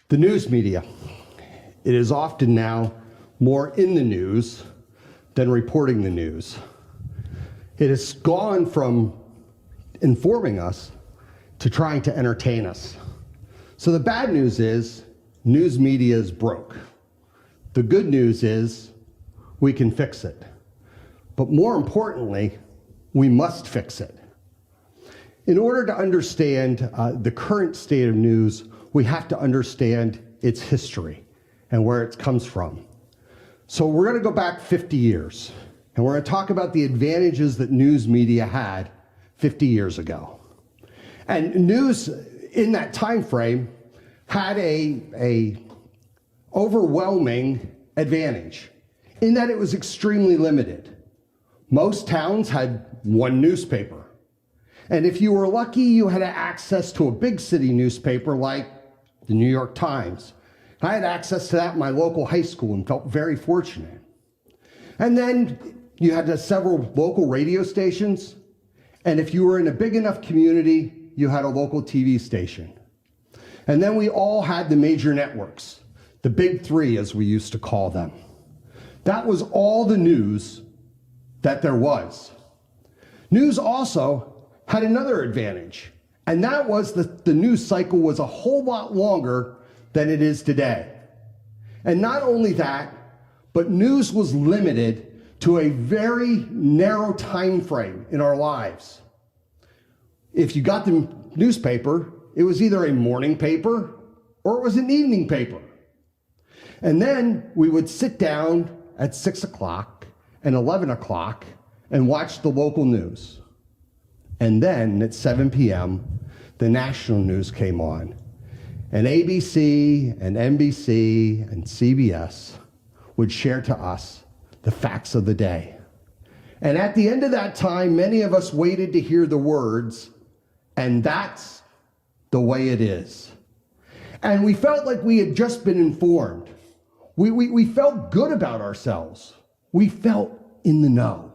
The news media. It is often now more in the news than reporting the news. It has gone from informing us to trying to entertain us. So the bad news is news media is broke. The good news is we can fix it. But more importantly, we must fix it. In order to understand the current state of news, we have to understand its history and where it comes from. So we're going to go back 50 years, and we're going to talk about the advantages that news media had 50 years ago. And news in that time frame had a overwhelming advantage in that it was extremely limited. Most towns had one newspaper. And if you were lucky, you had access to a big city newspaper like the New York Times. I had access to that in my local high school and felt very fortunate. And then you had several local radio stations. And if you were in a big enough community, you had a local TV station. And then we all had the major networks, the big three as we used to call them. That was all the news that there was. News also had another advantage, and that was that the news cycle was a whole lot longer than it is today. And not only that, but news was limited to a very narrow time frame in our lives. If you got the newspaper, it was either a morning paper or it was an evening paper. And then we would sit down at 6 o'clock and 11 o'clock and watch the local news. And then at 7 p.m., the national news came on. And ABC and NBC and CBS would share to us the facts of the day. And at the end of that time, many of us waited to hear the words, "And that's the way it is." And we felt like we had just been informed. We felt good about ourselves. We felt in the know.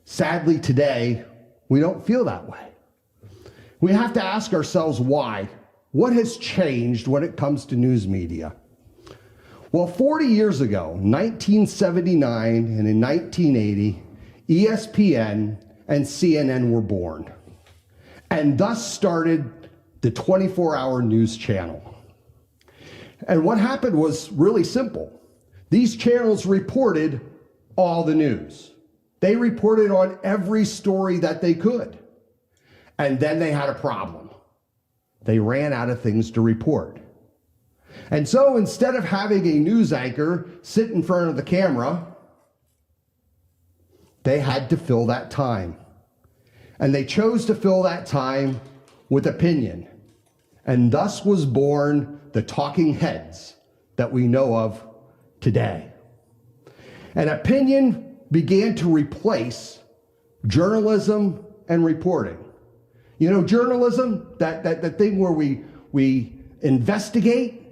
Sadly, today, we don't feel that way. We have to ask ourselves why. What has changed when it comes to news media? Well, 40 years ago, 1979 and in 1980, ESPN and CNN were born. And thus started the 24-hour news channel. And what happened was really simple. These channels reported all the news. They reported on every story that they could. And then they had a problem. They ran out of things to report. And so instead of having a news anchor sit in front of the camera, they had to fill that time. And they chose to fill that time with opinion. And thus was born the talking heads that we know of today. And opinion began to replace journalism and reporting. You know, journalism, that thing where we investigate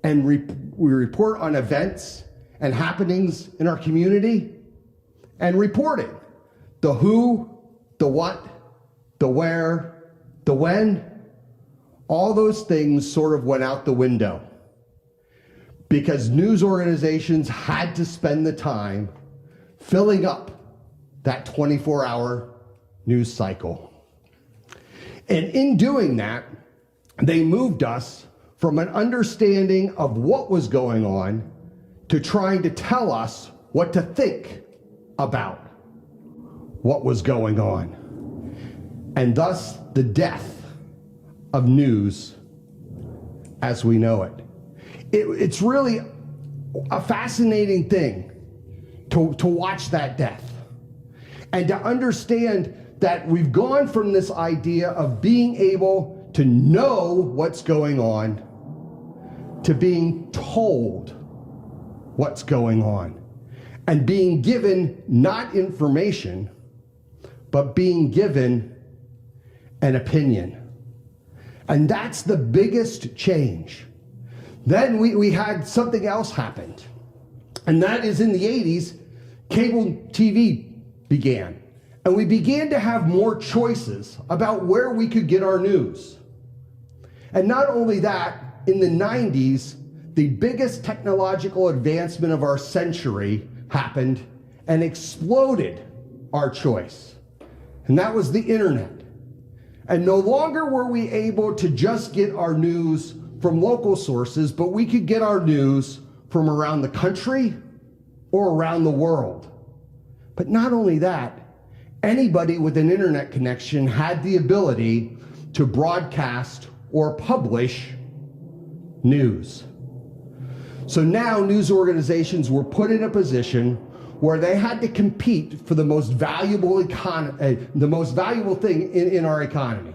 and we report on events and happenings in our community, and reporting, the who, the what, the where, the when, all those things sort of went out the window because news organizations had to spend the time filling up that 24-hour news cycle. And in doing that, they moved us from an understanding of what was going on to trying to tell us what to think about what was going on. And thus, the death of news as we know it. It's really a fascinating thing to watch that death and to understand that we've gone from this idea of being able to know what's going on to being told what's going on and being given not information, but being given an opinion. And that's the biggest change. Then we had something else happen. And that is in the 80s, cable TV began. And we began to have more choices about where we could get our news. And not only that, in the 90s, the biggest technological advancement of our century happened and exploded our choice. And that was the internet. And no longer were we able to just get our news from local sources, but we could get our news from around the country or around the world. But not only that, anybody with an internet connection had the ability to broadcast or publish news. So now news organizations were put in a position where they had to compete for the most valuable thing in our economy.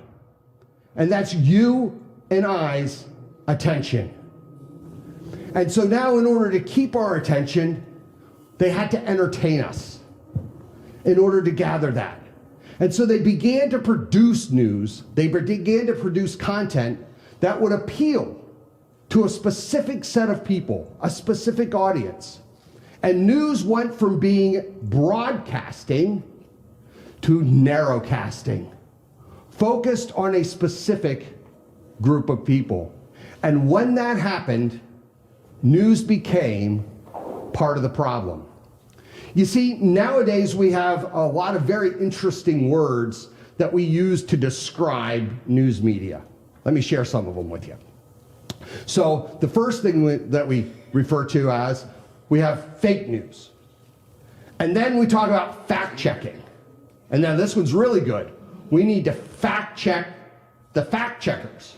And that's you and I's attention. And so now, in order to keep our attention, they had to entertain us in order to gather that. And so they began to produce news, they began to produce content that would appeal to a specific set of people, a specific audience. And news went from being broadcasting to narrowcasting, focused on a specific group of people. And when that happened, news became part of the problem. You see, nowadays we have a lot of very interesting words that we use to describe news media. Let me share some of them with you. So the first thing that we refer to as, we have fake news. And then we talk about fact checking. And now this one's really good. We need to fact check the fact checkers,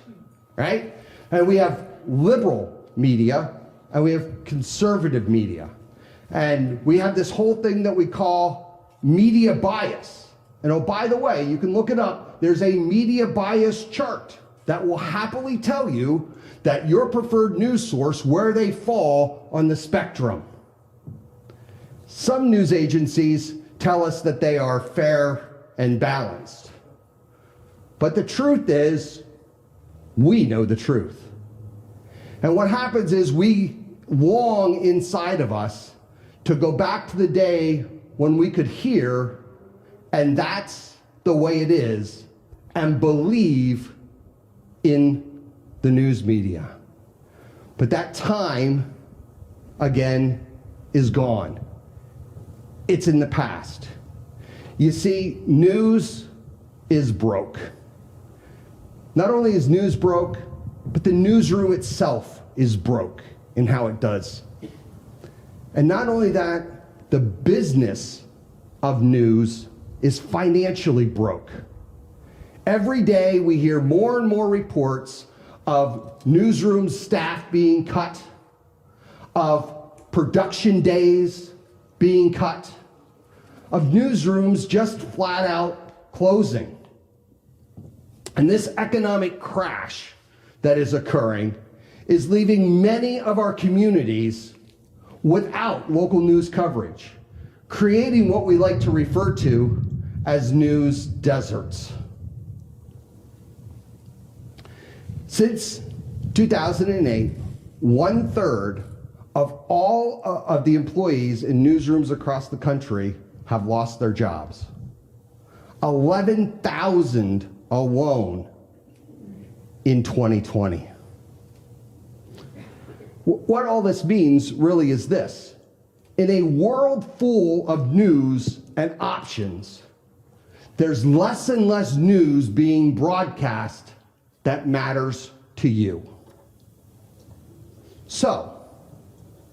right? And we have liberal media and we have conservative media. And we have this whole thing that we call media bias. And oh, by the way, you can look it up. There's a media bias chart that will happily tell you that your preferred news source, where they fall on the spectrum. Some news agencies tell us that they are fair and balanced. But the truth is, we know the truth. And what happens is we long inside of us to go back to the day when we could hear, and that's the way it is, and believe in the news media. But that time, again, is gone. It's in the past. You see, news is broke. Not only is news broke, but the newsroom itself is broke in how it does. And not only that, the business of news is financially broke. Every day we hear more and more reports of newsroom staff being cut, of production days being cut, of newsrooms just flat out closing. And this economic crash that is occurring is leaving many of our communities without local news coverage, creating what we like to refer to as news deserts. Since 2008, 1/3 of all of the employees in newsrooms across the country have lost their jobs. 11,000 alone in 2020. What all this means really is this. In a world full of news and options, there's less and less news being broadcast that matters to you. So,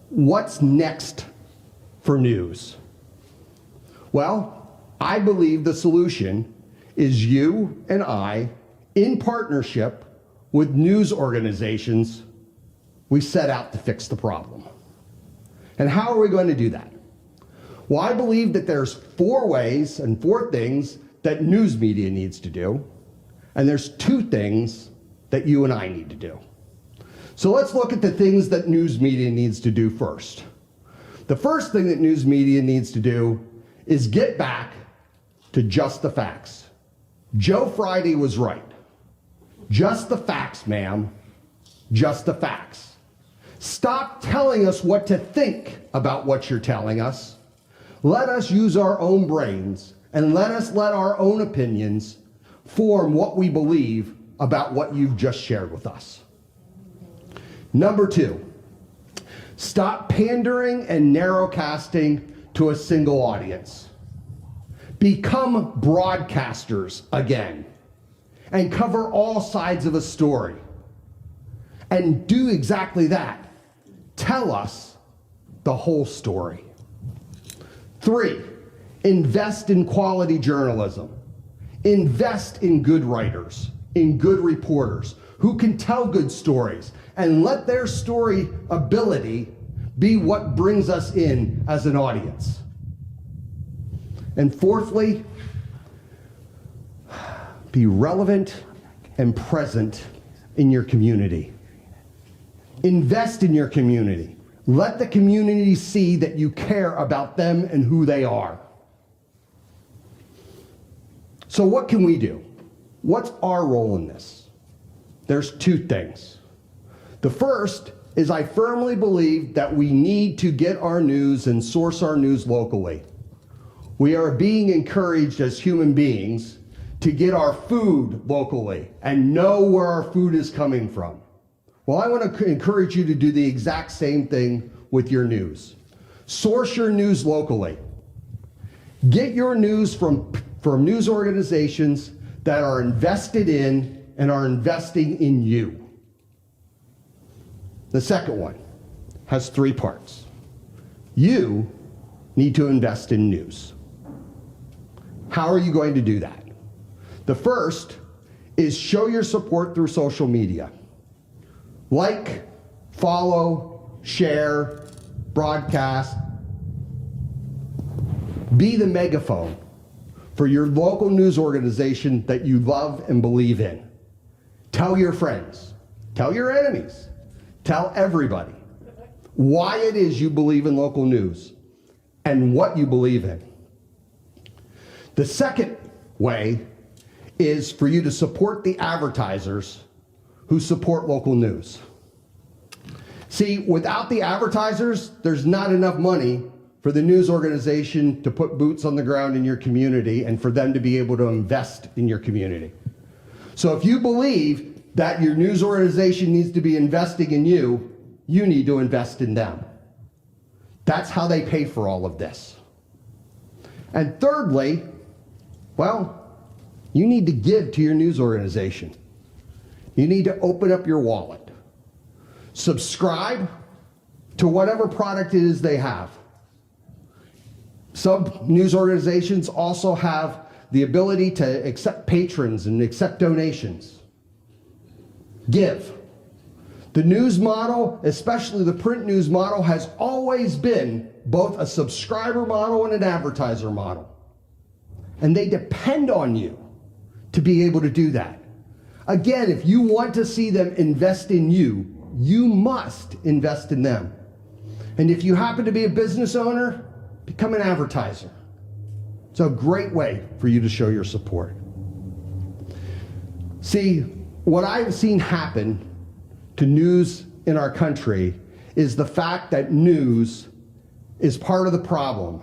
what's next for news? Well, I believe the solution is you and I, in partnership with news organizations, we set out to fix the problem. And how are we going to do that? Well, I believe that there's 4 ways and 4 things that news media needs to do, and there's 2 things that you and I need to do. So let's look at the things that news media needs to do first. The first thing that news media needs to do is get back to just the facts. Joe Friday was right. Just the facts, ma'am. Just the facts. Stop telling us what to think about what you're telling us. Let us use our own brains and let our own opinions form what we believe about what you've just shared with us. Number 2, stop pandering and narrowcasting to a single audience. Become broadcasters again and cover all sides of a story. And do exactly that. Tell us the whole story. 3, invest in quality journalism. Invest in good writers, in good reporters who can tell good stories, and let their story ability be what brings us in as an audience. And 4thly, be relevant and present in your community. Invest in your community. Let the community see that you care about them and who they are. So what can we do? What's our role in this? There's 2 things. The first is I firmly believe that we need to get our news and source our news locally. We are being encouraged as human beings to get our food locally and know where our food is coming from. Well, I want to encourage you to do the exact same thing with your news. Source your news locally. Get your news from news organizations that are invested in and are investing in you. The second one has 3 parts. You need to invest in news. How are you going to do that? The first is show your support through social media. Like, follow, share, broadcast. Be the megaphone for your local news organization that you love and believe in. Tell your friends, tell your enemies, tell everybody why it is you believe in local news and what you believe in. The second way is for you to support the advertisers who support local news. See, without the advertisers, there's not enough money for the news organization to put boots on the ground in your community and for them to be able to invest in your community. So if you believe that your news organization needs to be investing in you, you need to invest in them. That's how they pay for all of this. And thirdly, well, you need to give to your news organization. You need to open up your wallet. Subscribe to whatever product it is they have. Some news organizations also have the ability to accept patrons and accept donations. Give. The news model, especially the print news model, has always been both a subscriber model and an advertiser model. And they depend on you to be able to do that. Again, if you want to see them invest in you, you must invest in them. And if you happen to be a business owner, become an advertiser. It's a great way for you to show your support. See, what I've seen happen to news in our country is the fact that news is part of the problem.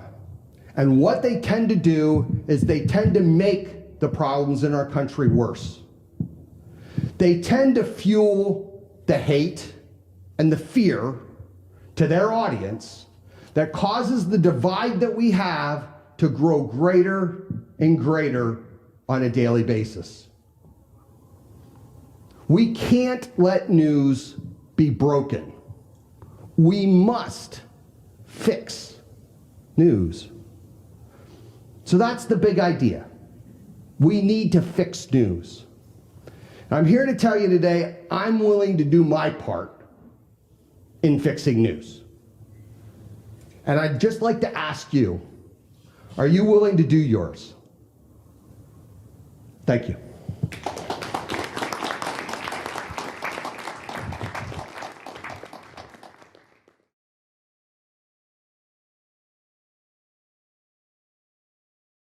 And what they tend to do is they tend to make the problems in our country worse. They tend to fuel the hate and the fear to their audience that causes the divide that we have to grow greater and greater on a daily basis. We can't let news be broken. We must fix news. So that's the big idea. We need to fix news. I'm here to tell you today, I'm willing to do my part in fixing news. And I'd just like to ask you, are you willing to do yours? Thank you.